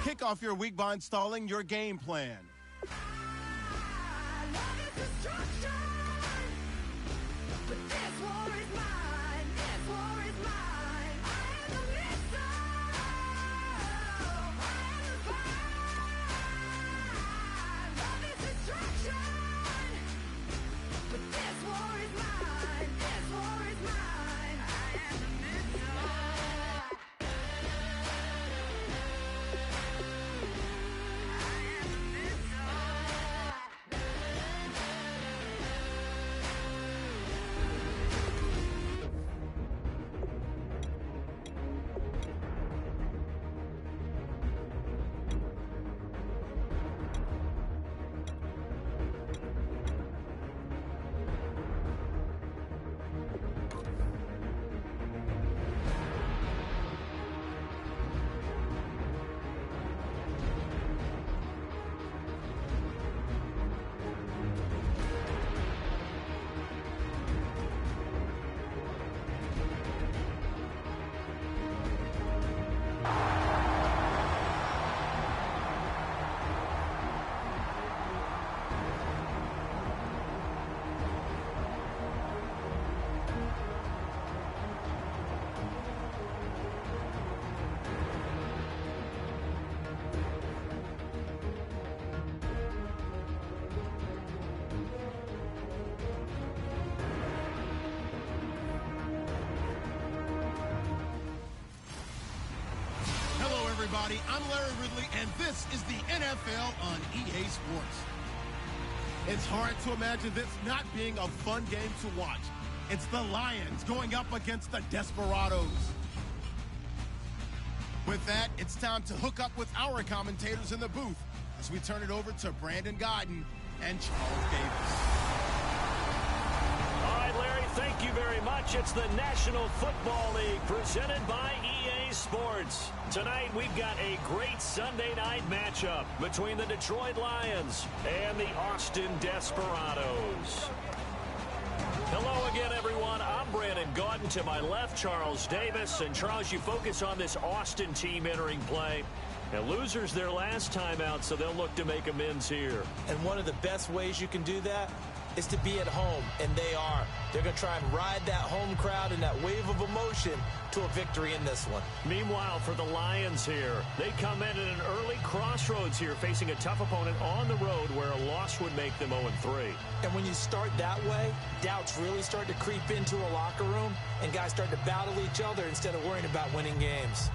Kick off your week by installing your game plan. Everybody, I'm Larry Ridley, and this is the NFL on EA Sports. It's hard to imagine this not being a fun game to watch. It's the Lions going up against the Desperados. With that, it's time to hook up with our commentators in the booth as we turn it over to Brandon Godden and Charles Davis. All right, Larry, thank you very much. It's the National Football League presented by EA Sports. Tonight, we've got a great Sunday night matchup between the Detroit Lions and the Austin Desperados. Hello again, everyone. I'm Brandon Gaudin. To my left, Charles Davis. And Charles, you focus on this Austin team entering play. And losers their last time out, so they'll look to make amends here. And one of the best ways you can do that is to be at home, and they are. They're going to try and ride that home crowd and that wave of emotion to a victory in this one. Meanwhile, for the Lions here, they come in at an early crossroads here, facing a tough opponent on the road where a loss would make them 0-3. And when you start that way, doubts really start to creep into a locker room, and guys start to battle each other instead of worrying about winning games.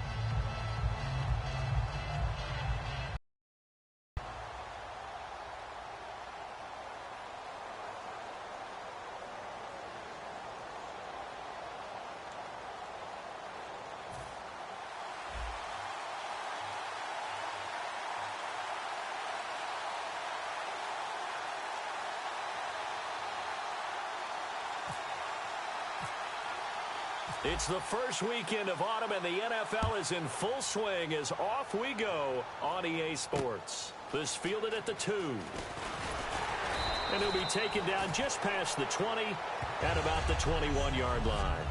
It's the first weekend of autumn, and the NFL is in full swing as off we go on EA Sports. This fielded at the 2. And he'll be taken down just past the 20 at about the 21-yard line.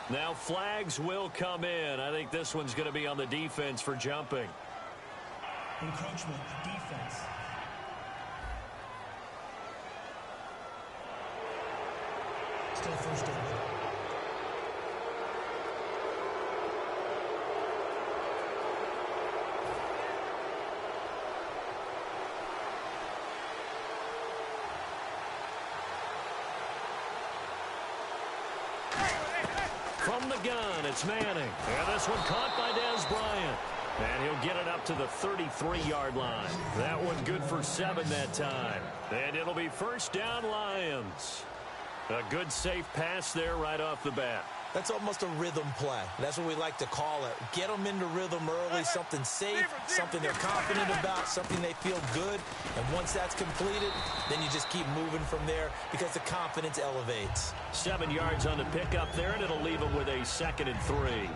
Now flags will come in. I think this one's going to be on the defense for jumping. Encroachment, defense. Still first down. From the gun, it's Manning. And this one caught by Dez Bryant. And he'll get it up to the 33-yard line. That one good for 7 that time. And it'll be first down Lions. A good safe pass there right off the bat. That's almost a rhythm play. That's what we like to call it. Get them into rhythm early, something safe, something they're confident about, something they feel good. And once that's completed, then you just keep moving from there because the confidence elevates. 7 yards on the pickup there, and it'll leave them with a 2nd and 3.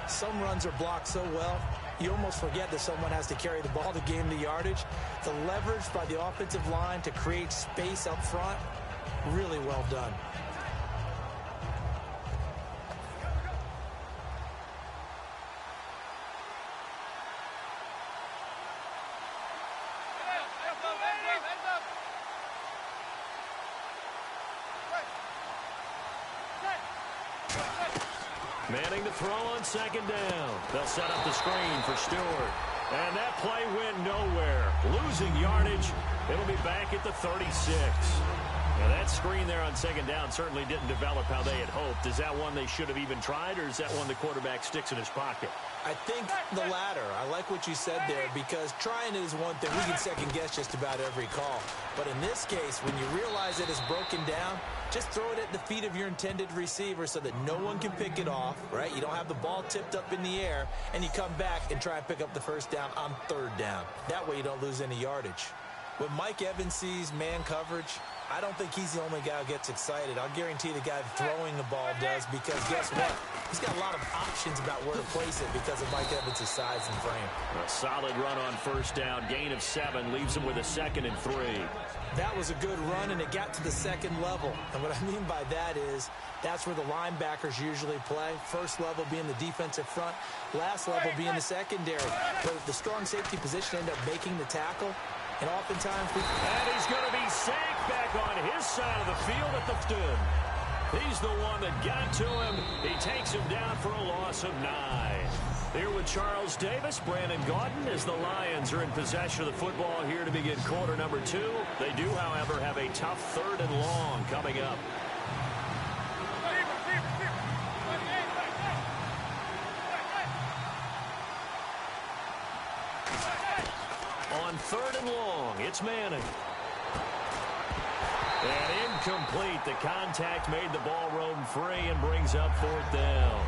Some runs are blocked so well, you almost forget that someone has to carry the ball to gain the yardage. The leverage by the offensive line to create space up front, really well done. Manning to throw on 2nd down. They'll set up the screen for Stewart. And that play went nowhere. Losing yardage. It'll be back at the 36. Now that screen there on 2nd down certainly didn't develop how they had hoped. Is that one they should have even tried, or is that one the quarterback sticks in his pocket? I think the latter. I like what you said there, because trying it is one thing. We can second guess just about every call. But in this case, when you realize it is broken down, just throw it at the feet of your intended receiver so that no one can pick it off, right? You don't have the ball tipped up in the air, and you come back and try and pick up the 1st down on 3rd down. That way you don't lose any yardage. When Mike Evans sees man coverage, I don't think he's the only guy who gets excited. I'll guarantee the guy throwing the ball does, because guess what? He's got a lot of options about where to place it because of Mike Evans' size and frame. A solid run on 1st down. Gain of 7 leaves him with a 2nd and 3. That was a good run, and it got to the 2nd level. And what I mean by that is that's where the linebackers usually play. 1st level being the defensive front, last level being the secondary. But if the strong safety position ended up making the tackle, and oftentimes and he's going to be sacked back on his side of the field at the 10. He's the one that got to him. He takes him down for a loss of 9. Here with Charles Davis, Brandon Gaudin, as the Lions are in possession of the football here to begin quarter number 2. They do, however, have a tough 3rd and long coming up. On 3rd and long, it's Manning. And incomplete. The contact made the ball roam free and brings up 4th down.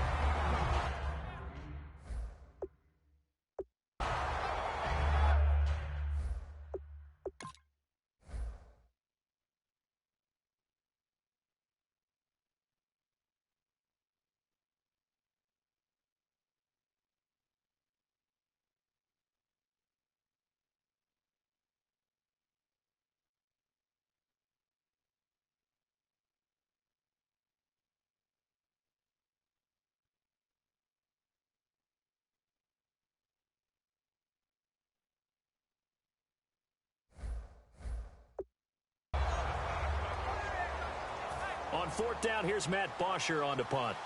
On 4th down, here's Matt Bosher on to punt.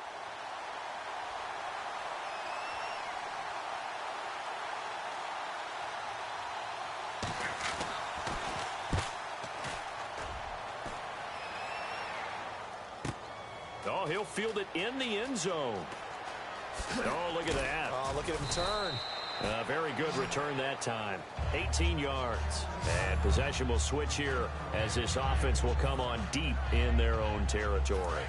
Oh, he'll field it in the end zone. Oh, look at that. Oh, look at him turn. A very good return that time. 18 yards. And possession will switch here as this offense will come on deep in their own territory.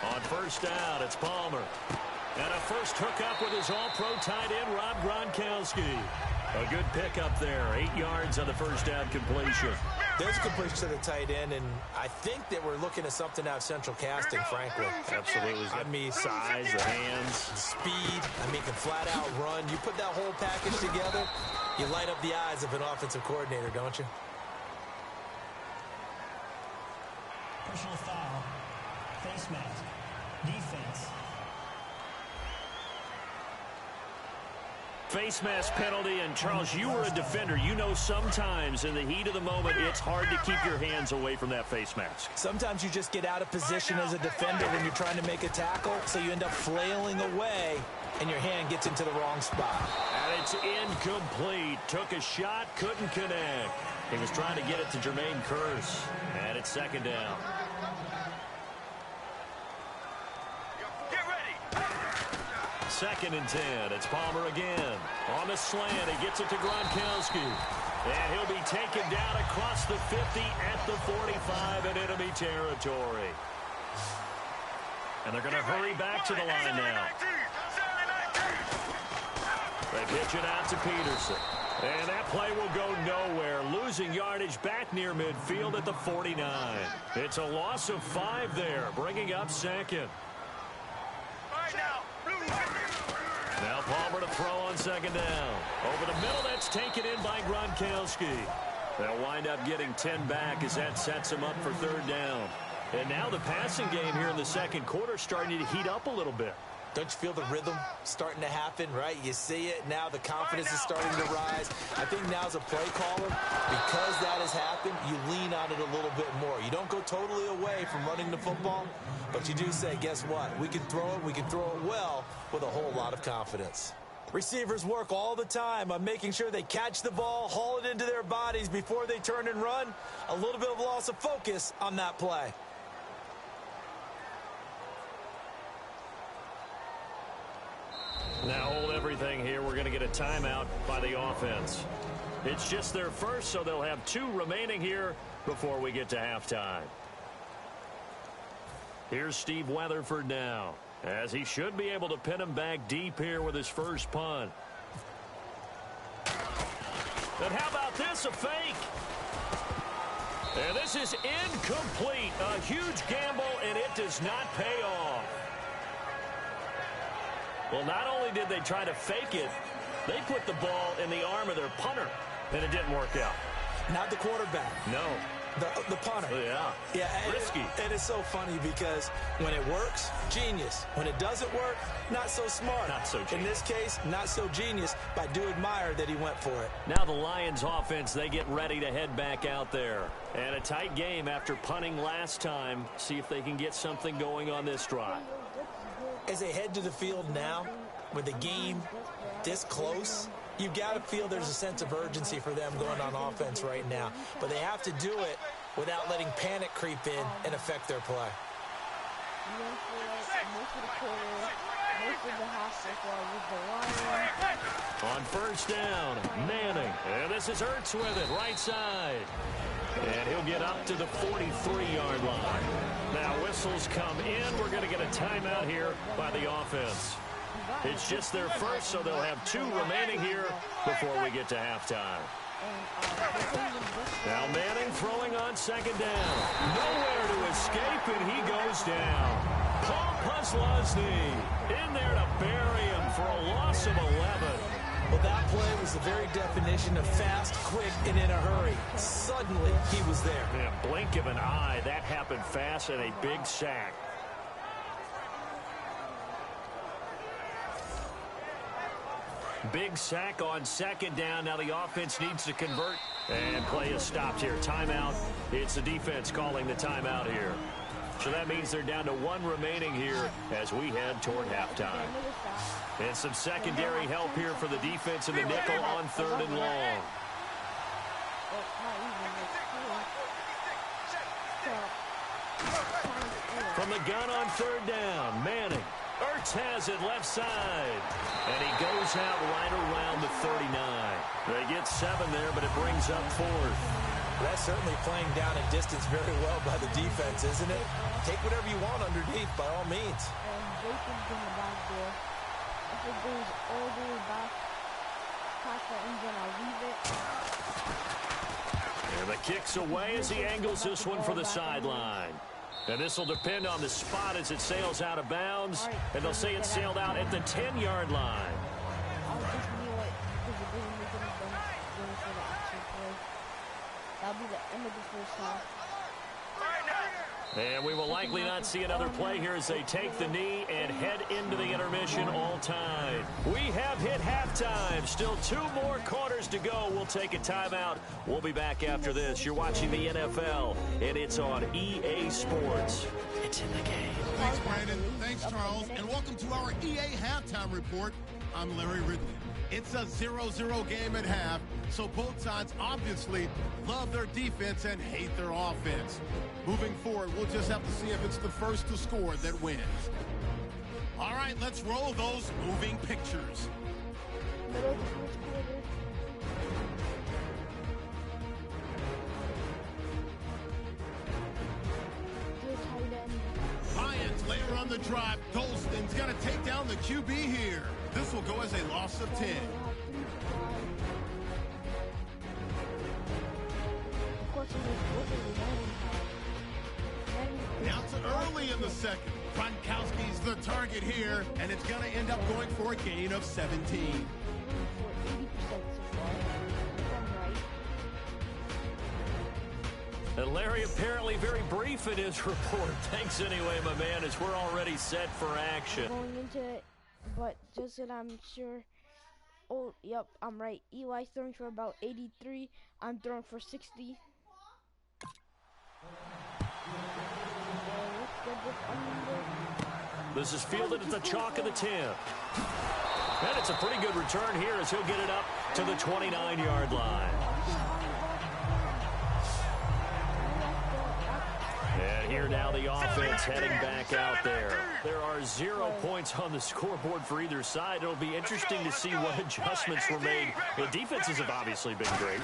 On 1st down, it's Palmer. And a first hookup with his all-pro tight end, Rob Gronkowski. A good pickup there. 8 yards on the 1st down completion. There's a completion to the tight end, and I think that we're looking at something out of central casting, frankly. Absolutely. I mean, size, the hands. Speed. I mean, can flat-out run. You put that whole package together, you light up the eyes of an offensive coordinator, don't you? Personal foul. Face mask. Defense. Face mask penalty, and Charles, you were a defender. You know sometimes in the heat of the moment, it's hard to keep your hands away from that face mask. Sometimes you just get out of position as a defender when you're trying to make a tackle, so you end up flailing away, and your hand gets into the wrong spot. And it's incomplete. Took a shot, couldn't connect. He was trying to get it to Jermaine Kearse, and it's 2nd down. 2nd and 10. It's Palmer again. On the slant, he gets it to Gronkowski. And he'll be taken down across the 50 at the 45 in enemy territory. And they're going to hurry back to the line now. They pitch it out to Peterson. And that play will go nowhere. Losing yardage back near midfield at the 49. It's a loss of 5 there, bringing up second. Now Palmer to throw on second down. Over the middle, that's taken in by Gronkowski. They'll wind up getting 10 back as that sets them up for third down. And now the passing game here in the second quarter starting to heat up a little bit. Don't you feel the rhythm starting to happen, right? You see it. Now the confidence is starting to rise. I think now's a play caller. Because that has happened, you lean on it a little bit more. You don't go totally away from running the football, but you do say, guess what? We can throw it well with a whole lot of confidence. Receivers work all the time on making sure they catch the ball, haul it into their bodies before they turn and run. A little bit of loss of focus on that play. Now hold everything here. We're going to get a timeout by the offense. It's just their first, so they'll have 2 remaining here before we get to halftime. Here's Steve Weatherford now, as he should be able to pin him back deep here with his first punt. And how about this, a fake? And this is incomplete. A huge gamble, and it does not pay off. Well, not only did they try to fake it, they put the ball in the arm of their punter, and it didn't work out. Not the quarterback. No. The punter. Yeah. Risky. And it's so funny because when it works, genius. When it doesn't work, not so smart. Not so genius. In this case, not so genius, but I do admire that he went for it. Now the Lions offense, they get ready to head back out there. And a tight game after punting last time. See if they can get something going on this drive. As they head to the field now, with the game this close, you've got to feel there's a sense of urgency for them going on offense right now. But they have to do it without letting panic creep in and affect their play. On first down, Manning. And this is Ertz with it, right side. And he'll get up to the 43-yard line. Now whistles come in. We're going to get a timeout here by the offense. It's just their first, so they'll have 2 remaining here before we get to halftime. Now Manning throwing on second down. Nowhere to escape, and he goes down. Paul Puslosny in there to bury him for a loss of 11. Well, that play was the very definition of fast, quick, and in a hurry. Suddenly, he was there. In a blink of an eye, that happened fast, and a big sack. Big sack on second down. Now the offense needs to convert. And play is stopped here. Timeout. It's the defense calling the timeout here. So that means they're down to 1 remaining here as we head toward halftime. And some secondary help here for the defense in the nickel on 3rd and long. From the gun on 3rd down, Manning. Ertz has it left side. And he goes out right around the 39. They get 7 there, but it brings up 4th. That's certainly playing down a distance very well by the defense, isn't it? Take whatever you want underneath, by all means. And Bacon's in the back there. If it goes all the way back past the end zone, I'll leave it. And the kick's away as he angles this one for the sideline. And this will depend on the spot as it sails out of bounds. And they'll say it sailed out at the 10-yard line. I'll just kneel it because it doesn't make any sense going for the actual play. That'll be the end of the first half. And we will likely not see another play here as they take the knee and head into the intermission all tied. We have hit halftime. Still 2 more quarters to go. We'll take a timeout. We'll be back after this. You're watching the NFL, and it's on EA Sports. It's in the game. Thanks, Brandon. Thanks, Charles. And welcome to our EA Halftime Report. I'm Larry Ridley. It's a 0-0 game at half, so both sides obviously love their defense and hate their offense. Moving forward, we'll just have to see if it's the first to score that wins. All right, let's roll those moving pictures. drive. Golston's going to take down the QB here. This will go as a loss of 10. Now to early in the second. Gronkowski's the target here, and it's going to end up going for a gain of 17. And Larry apparently very brief in his report. Thanks anyway, my man, as we're already set for action. Going into it, but just that I'm sure. Oh, yep, I'm right. Eli's throwing for about 83. I'm throwing for 60. This is fielded at the chalk of the 10. And it's a pretty good return here as he'll get it up to the 29-yard line. And here now the offense heading back out there. There are 0 points on the scoreboard for either side. It'll be interesting to see what adjustments were made. The defenses have obviously been great.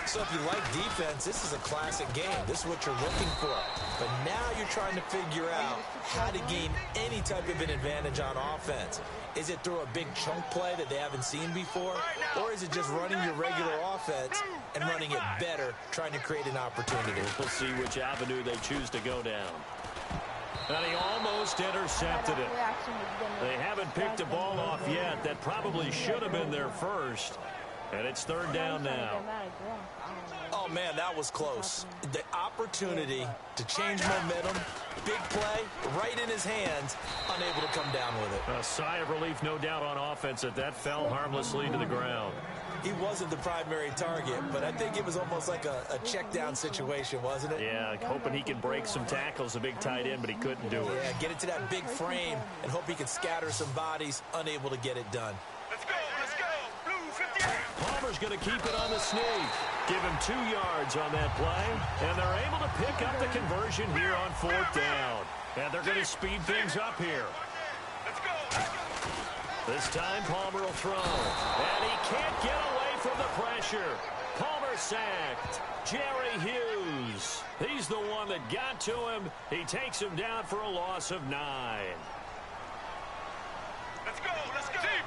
So if you like defense, this is a classic game. This is what you're looking for. But now you're trying to figure out how to gain any type of an advantage on offense. Is it through a big chunk play that they haven't seen before? Or is it just running your regular offense and running it better, trying to create an opportunity? We'll see which avenue they choose to go down. And he almost intercepted it. They haven't picked a ball off yet. That probably should have been their first. And it's third down now. Oh, man, that was close. The opportunity to change momentum, big play, right in his hands, unable to come down with it. A sigh of relief, no doubt, on offense that fell harmlessly to the ground. He wasn't the primary target, but I think it was almost like a check-down situation, wasn't it? Yeah, hoping he could break some tackles, a big tight end, but he couldn't do it. Yeah, get it to that big frame and hope he could scatter some bodies, unable to get it done. Let's go, Blue 58. Palmer's going to keep it on the sneak. Give him 2 yards on that play, and they're able to pick up the conversion here on fourth down. And they're going to speed things up here. Let's go. This time Palmer will throw, and he can't get away from the pressure. Palmer sacked. Jerry Hughes, he's the one that got to him. He takes him down for a loss of 9. Let's go. Deep.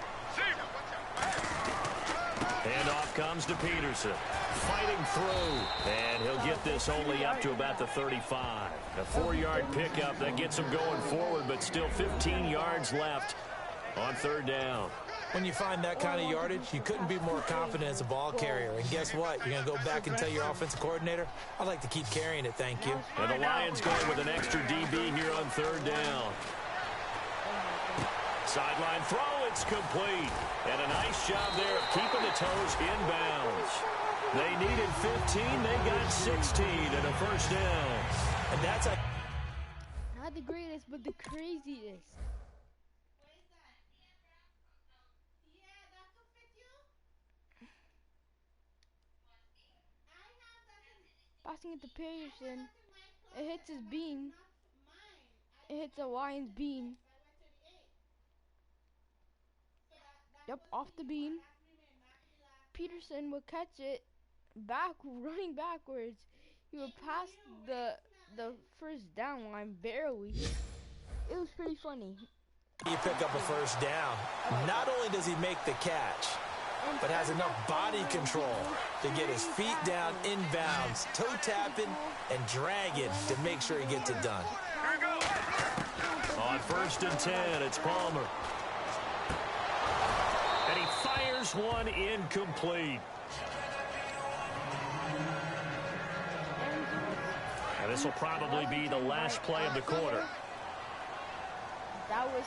And off comes to Peterson, fighting through, and he'll get this only up to about the 35. A 4-yard pickup that gets him going forward, but still 15 yards left on third down. When you find that kind of yardage, you couldn't be more confident as a ball carrier. And guess what? You're going to go back and tell your offensive coordinator, I'd like to keep carrying it, thank you. And the Lions going with an extra DB here on third down. Sideline throw, it's complete. And a nice job there of keeping the toes inbounds. They needed 15, they got 16 and a first down. And that's a... Not the greatest, but the craziest. Passing it to Peterson. It hits his beam. It hits a Lions beam. Yep, off the beam. Peterson will catch it running backwards. He would pass the first down line barely. It was pretty funny. You pick up a first down. Not only does he make the catch, but has enough body control to get his feet down inbounds, toe tapping and dragging to make sure he gets it done. On first and 10, it's Palmer. And he fires one incomplete. And this will probably be the last play of the quarter. That was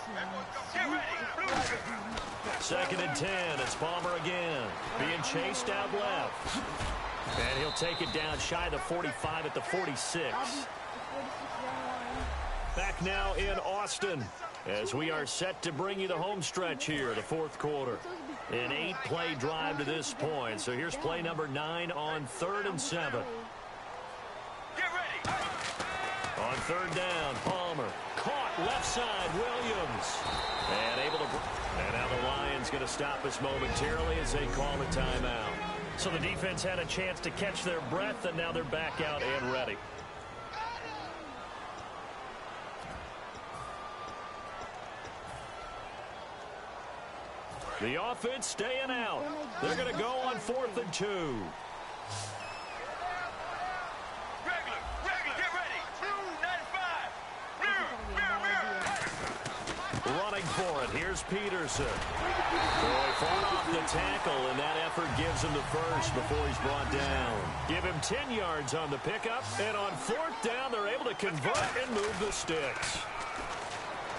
Second and 10, it's Palmer again. Being chased out left. And he'll take it down shy of the 45 at the 46. Back now in Austin as we are set to bring you the home stretch here, the fourth quarter. An 8-play drive to this point. So here's play number 9 on 3rd and 7. Get ready. On third down, Palmer. Caught left side, Williams. And able to... And now the Lions going to stop us momentarily as they call a timeout. So the defense had a chance to catch their breath, and now they're back out and ready. The offense staying out. They're going to go on 4th and 2. Regular, get ready. Blue 95. Mirror. Running for it. Here's Peterson. Boy, fought off the tackle, and that effort gives him the first before he's brought down. Give him 10 yards on the pickup, and on 4th down, they're able to convert and move the sticks.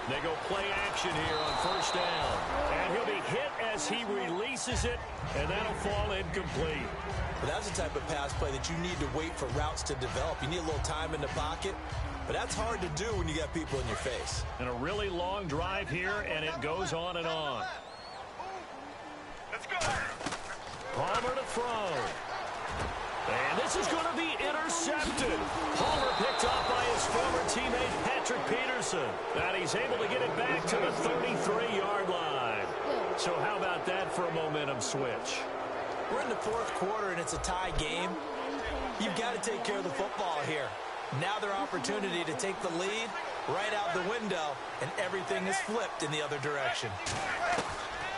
They go play action here on 1st down. And he'll be hit as he releases it, and that'll fall incomplete. But that's the type of pass play that you need to wait for routes to develop. You need a little time in the pocket, but that's hard to do when you got people in your face. And a really long drive here, and it goes on and on. Let's go. Palmer to throw. And this is going to be intercepted. Palmer picked off by his former teammate Patrick Peterson. And he's able to get it back to the 33-yard line. So how about that for a momentum switch? We're in the 4th quarter, and it's a tie game. You've got to take care of the football here. Now their opportunity to take the lead right out the window, and everything is flipped in the other direction.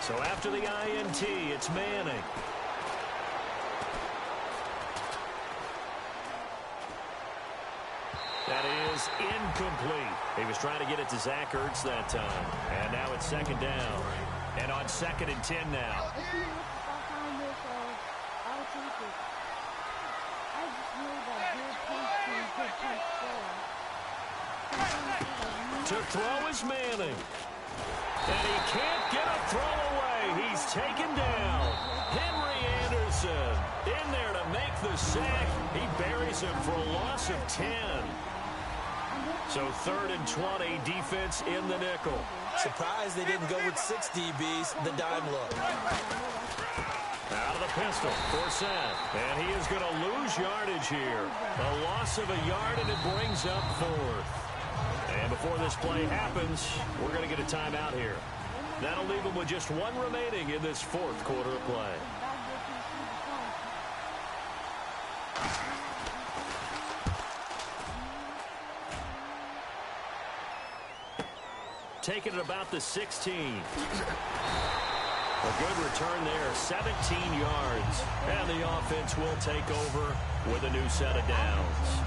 So after the INT, it's Manning. That is incomplete. He was trying to get it to Zach Ertz that time. And now it's 2nd down. And on 2nd and 10 now. To throw is Manning. And he can't get a throw away. He's taken down. Henry Anderson in there to make the sack. He buries him for a loss of 10. So 3rd and 20, defense in the nickel. Surprised they didn't go with 6 DBs, the dime look. Out of the pistol for Seth. And he is going to lose yardage here. A loss of a yard, and it brings up 4th. And before this play happens, we're going to get a timeout here. That'll leave them with just 1 remaining in this 4th quarter of play. Taking it about the 16. A good return there, 17 yards. And the offense will take over with a new set of downs.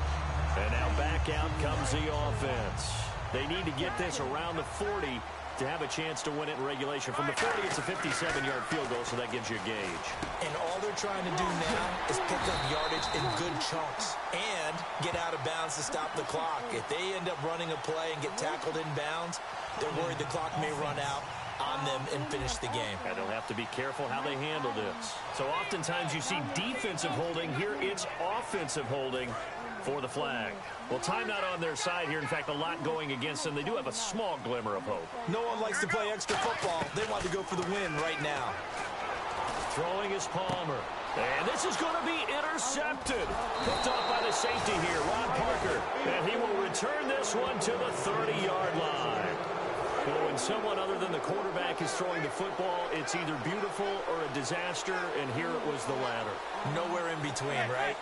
And now back out comes the offense. They need to get this around the 40 to have a chance to win it in regulation. From the 40, it's a 57-yard field goal, so that gives you a gauge. And all they're trying to do now is pick up yardage in good chunks and get out of bounds to stop the clock. If they end up running a play and get tackled in bounds, they're worried the clock may run out on them and finish the game. And they'll have to be careful how they handle this. So oftentimes you see defensive holding. Here it's offensive holding for the flag. Well, timeout on their side here. In fact, a lot going against them. They do have a small glimmer of hope. No one likes to play extra football. They want to go for the win right now. Throwing is Palmer. And this is going to be intercepted. Picked off by the safety here, Ron Parker. And he will return this one to the 30-yard line. Well, when someone other than the quarterback is throwing the football, it's either beautiful or a disaster, and here it was the latter. Nowhere in between, right?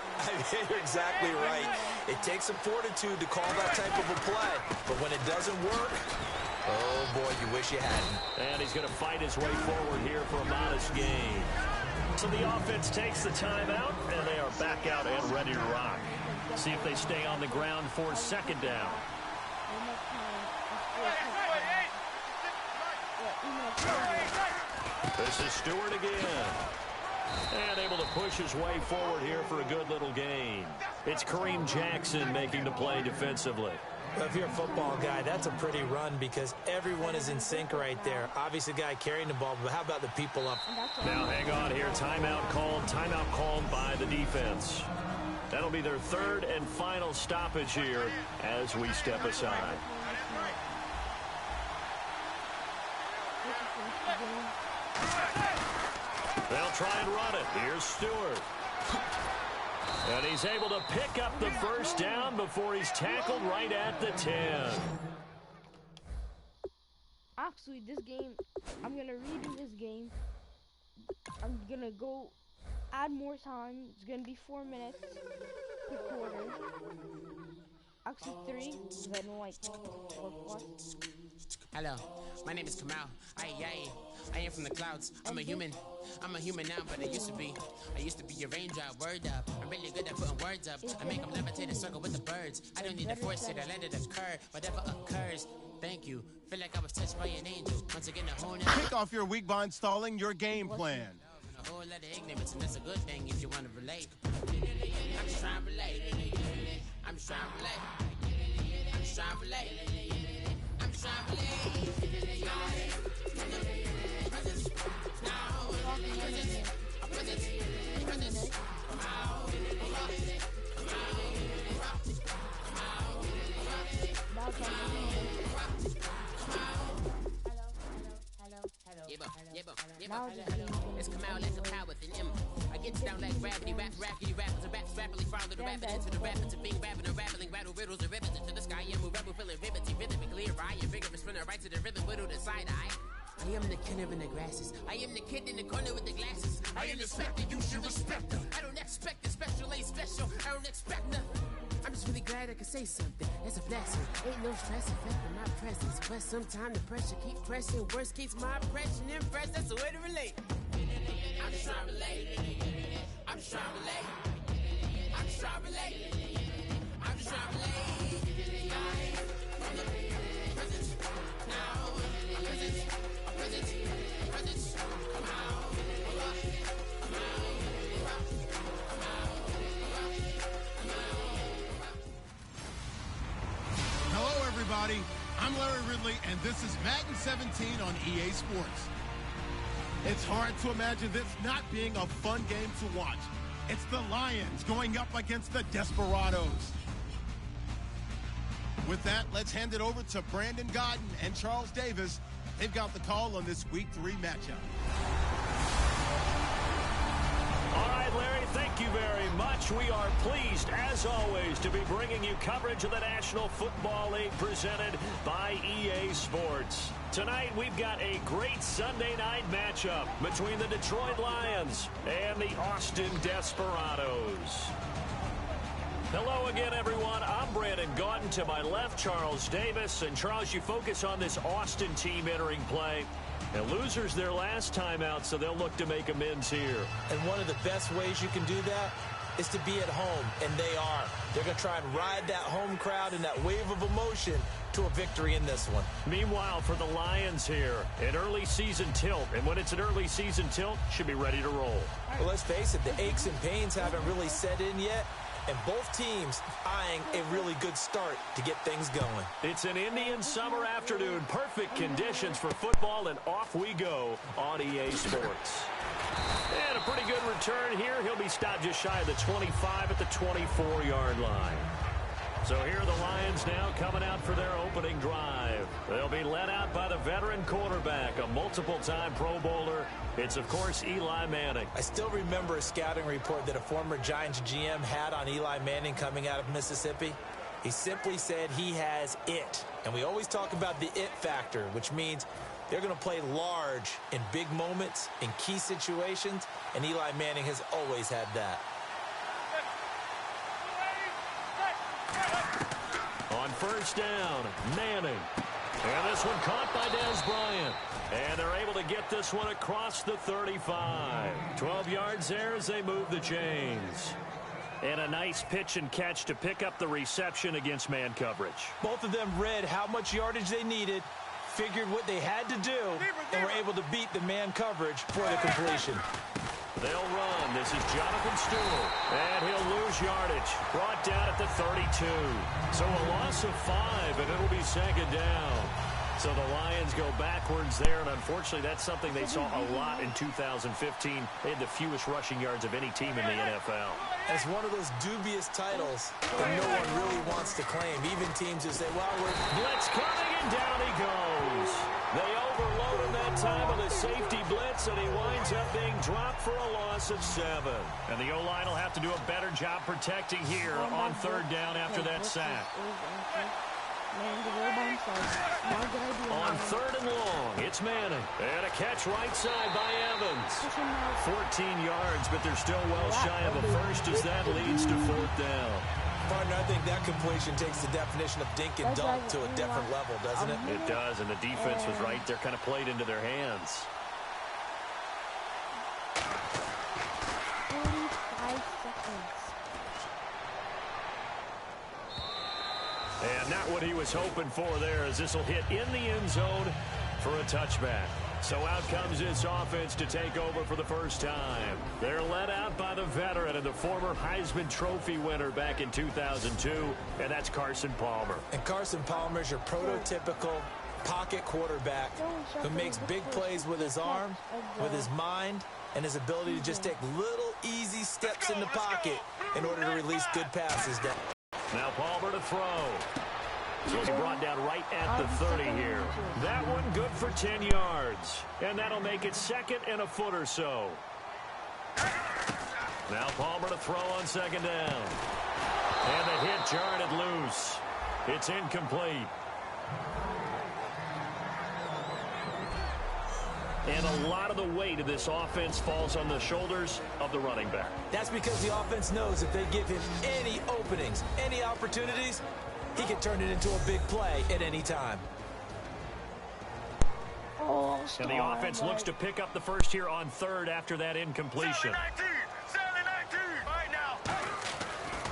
You're exactly right. It takes some fortitude to call that type of a play, but when it doesn't work, oh boy, you wish you hadn't. And he's going to fight his way forward here for a modest gain. So the offense takes the timeout, and they are back out and ready to rock. See if they stay on the ground for 2nd down. This is Stewart again. And able to push his way forward here for a good little gain. It's Kareem Jackson making the play defensively. Well, if you're a football guy, that's a pretty run because everyone is in sync right there. Obviously, the guy carrying the ball, but how about the people up? Now hang on here. Timeout called by the defense. That'll be their 3rd and final stoppage here as we step aside. They'll try and run it. Here's Stewart. And he's able to pick up the 1st down before he's tackled right at the 10. Actually, this game, I'm going to redo this game. I'm going to go add more time. It's going to be 4 minutes per quarter. Actually 3, then like 4 plus. Hello, my name is Kamal. I am from the clouds. I'm a human now, but I used to be a raindrop. Word up, I'm really good at putting words up. I make them levitate and circle with the birds. I don't need to force it, I let it occur. Whatever occurs, thank you. Feel like I was touched by an angel. Once again, a whole Kick off your week by installing your game plan. a whole lot of ignorance, and that's a good thing if you want to relate. I'm just trying to relate. I'm just trying to relate. I'm just trying to relate. I'm just trying to relate. It's come out like a power within him. I get down like gravity, raggedy rappers and raps, rapidly follow the rapid into the rapids of being rapping and rattling, rattle riddles and ribbons into the sky. I'm a rebel, feeling rivety, rhythmically eye, and vigorous, spinning right to the rhythm, whittle the side eye. I am the killer in the grasses. I am the kid in the corner with the glasses. I am the specter, you should respect them. I don't expect the special, ain't special. I don't expect nothing. I'm just really glad I could say something. That's a blessing. Ain't no stress affecting my presence. But sometimes the pressure keep pressing. Worst case, my impression impressed. That's the way to relate. I'm just trying to relate. I'm just trying to relate. I'm just trying to relate. I'm just trying to relate. From the present, now, present, present, come out, come out. Hello, everybody. I'm Larry Ridley, and this is Madden 17 on EA Sports. It's hard to imagine this not being a fun game to watch. It's the Lions going up against the Desperados. With that, let's hand it over to Brandon Godden and Charles Davis. They've got the call on this Week 3 matchup. All right, Larry, thank you very much. We are pleased, as always, to be bringing you coverage of the National Football League presented by EA Sports. Tonight, we've got a great Sunday night matchup between the Detroit Lions and the Austin Desperados. Hello again, everyone. I'm Brandon Gaudin. To my left, Charles Davis. And, Charles, you focus on this Austin team entering play. And losers their last time out, so they'll look to make amends here. And one of the best ways you can do that is to be at home, and they are. They're going to try and ride that home crowd and that wave of emotion to a victory in this one. Meanwhile, for the Lions here, an early season tilt. And when it's an early season tilt, should be ready to roll. Well, let's face it, the aches and pains haven't really set in yet. And both teams eyeing a really good start to get things going. It's an Indian summer afternoon. Perfect conditions for football, and off we go on EA Sports. And a pretty good return here. He'll be stopped just shy of the 25 at the 24-yard line. So here are the Lions now coming out for their opening drive. They'll be led out by the veteran quarterback, a multiple-time Pro Bowler. It's, of course, Eli Manning. I still remember a scouting report that a former Giants GM had on Eli Manning coming out of Mississippi. He simply said he has it. And we always talk about the it factor, which means they're going to play large in big moments, in key situations, and Eli Manning has always had that. On first down, Manning. And this one caught by Dez Bryant. And they're able to get this one across the 35. 12 yards there as they move the chains. And a nice pitch and catch to pick up the reception against man coverage. Both of them read how much yardage they needed, figured what they had to do, and were able to beat the man coverage for the completion. They'll run. This is Jonathan Stewart. And he'll lose yardage. Brought down at the 32. So a loss of 5, and it'll be second down. So the Lions go backwards there, and unfortunately that's something they saw a lot in 2015. They had the fewest rushing yards of any team in the NFL. And it's one of those dubious titles that no one really wants to claim. Even teams who say, well, we're... Blitz coming, and down he goes. They overload him that time with a safety blitz, and he winds up being dropped for a loss of 7. And the O-line will have to do a better job protecting here on third down after that sack. On third and long, it's Manning. And a catch right side by Evans. 14 yards, but they're still well shy of a first as that leads to fourth down. Partner, I think that completion takes the definition of dink and dunk to a different level, doesn't it? It does, and the defense was right there, kind of played into their hands. 45 seconds. And not what he was hoping for there, as this will hit in the end zone for a touchback. So out comes this offense to take over for the first time. They're led out by the veteran and the former Heisman Trophy winner back in 2002, and that's Carson Palmer. And Carson Palmer is your prototypical pocket quarterback who makes big plays with his arm, with his mind, and his ability to just take little easy steps in the pocket in order to release good passes down. Now Palmer to throw. So he's brought down right at the 30 here. That one good for 10 yards. And that'll make it second and a foot or so. Now Palmer to throw on second down. And the hit jarred it loose. It's incomplete. And a lot of the weight of this offense falls on the shoulders of the running back. That's because the offense knows if they give him any openings, any opportunities, he can turn it into a big play at any time. And the offense looks to pick up the first here on third after that incompletion. 7-19. Right now.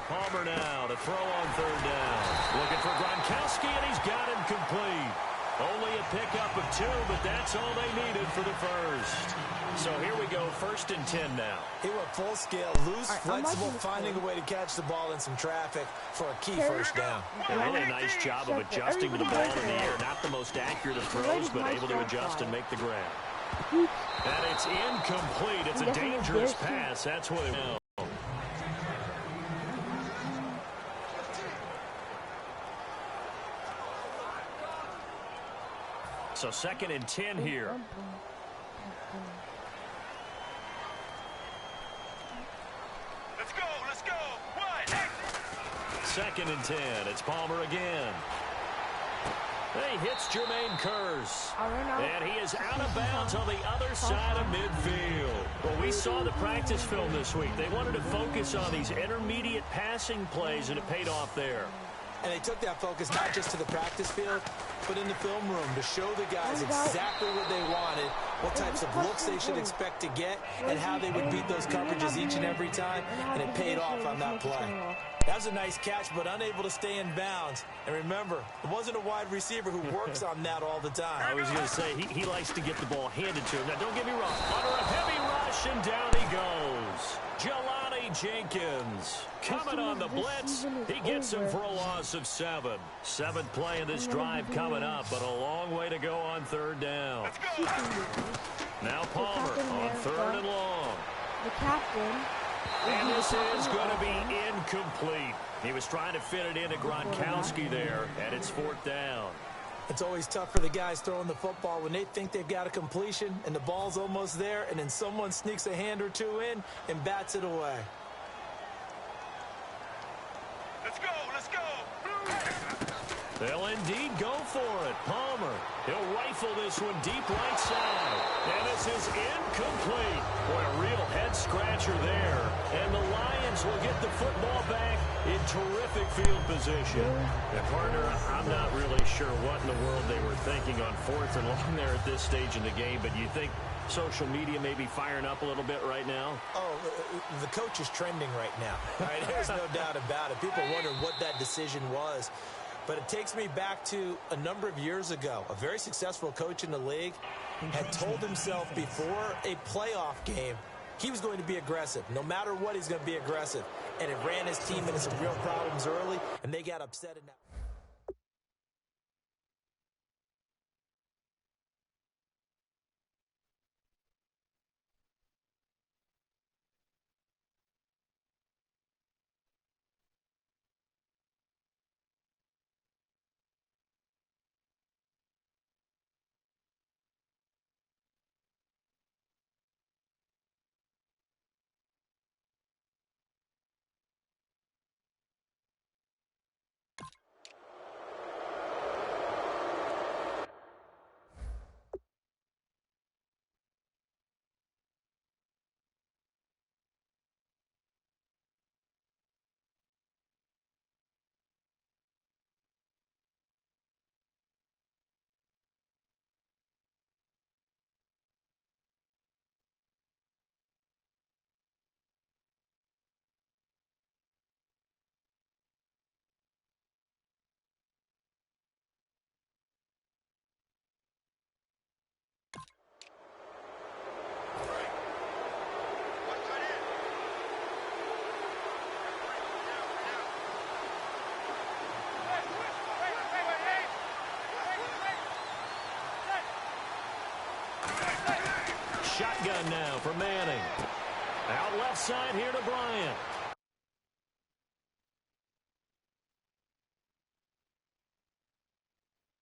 Palmer now to throw on third down. Looking for Gronkowski, and he's got him complete. Only a pickup of 2, but that's all they needed for the first. So here we go, 1st and 10 now. He went full scale, loose, flexible, finding a way to catch the ball in some traffic for a key first down. A really nice job of adjusting to the ball in the air. Not the most accurate of throws, but able to adjust and make the grab. And it's incomplete. It's a dangerous pass. That's what it is. So 2nd and 10 here. Let's go. What? 2nd and 10. It's Palmer again. He hits Jermaine Kearse. And he is out of bounds on the other side of midfield. Well, we saw the practice film this week. They wanted to focus on these intermediate passing plays, and it paid off there. And they took that focus not just to the practice field, but in the film room to show the guys exactly what they wanted, what types of looks they should expect to get, and how they would beat those coverages each and every time, and it paid off on that play. That was a nice catch, but unable to stay in bounds. And remember, it wasn't a wide receiver who works on that all the time. I was going to say, he likes to get the ball handed to him. Now, don't get me wrong. Under a heavy rush, and down he goes. Jelani Jenkins coming on the blitz. He gets him for a loss of 7. 7th play in this drive coming up, but a long way to go on third down. Now Palmer on 3rd and long. The captain. And this is going to be incomplete. He was trying to fit it into Gronkowski there, and it's 4th down. It's always tough for the guys throwing the football when they think they've got a completion and the ball's almost there, and then someone sneaks a hand or two in and bats it away. Let's go. They'll indeed go for it. Palmer, he'll rifle this one deep right side. And this is incomplete. Boy, a real head-scratcher there. And the Lions will get the football back in terrific field position. And, partner, I'm not really sure what in the world they were thinking on 4th and long there at this stage in the game, but you think social media may be firing up a little bit right now? Oh, the coach is trending right now. Right? There's no doubt about it. People wonder what that decision was. But it takes me back to a number of years ago. A very successful coach in the league had told himself before a playoff game he was going to be aggressive. No matter what, he's going to be aggressive. And it ran his team into some real problems early, and they got upset in that. shotgun now for Manning. Out left side here to Bryant.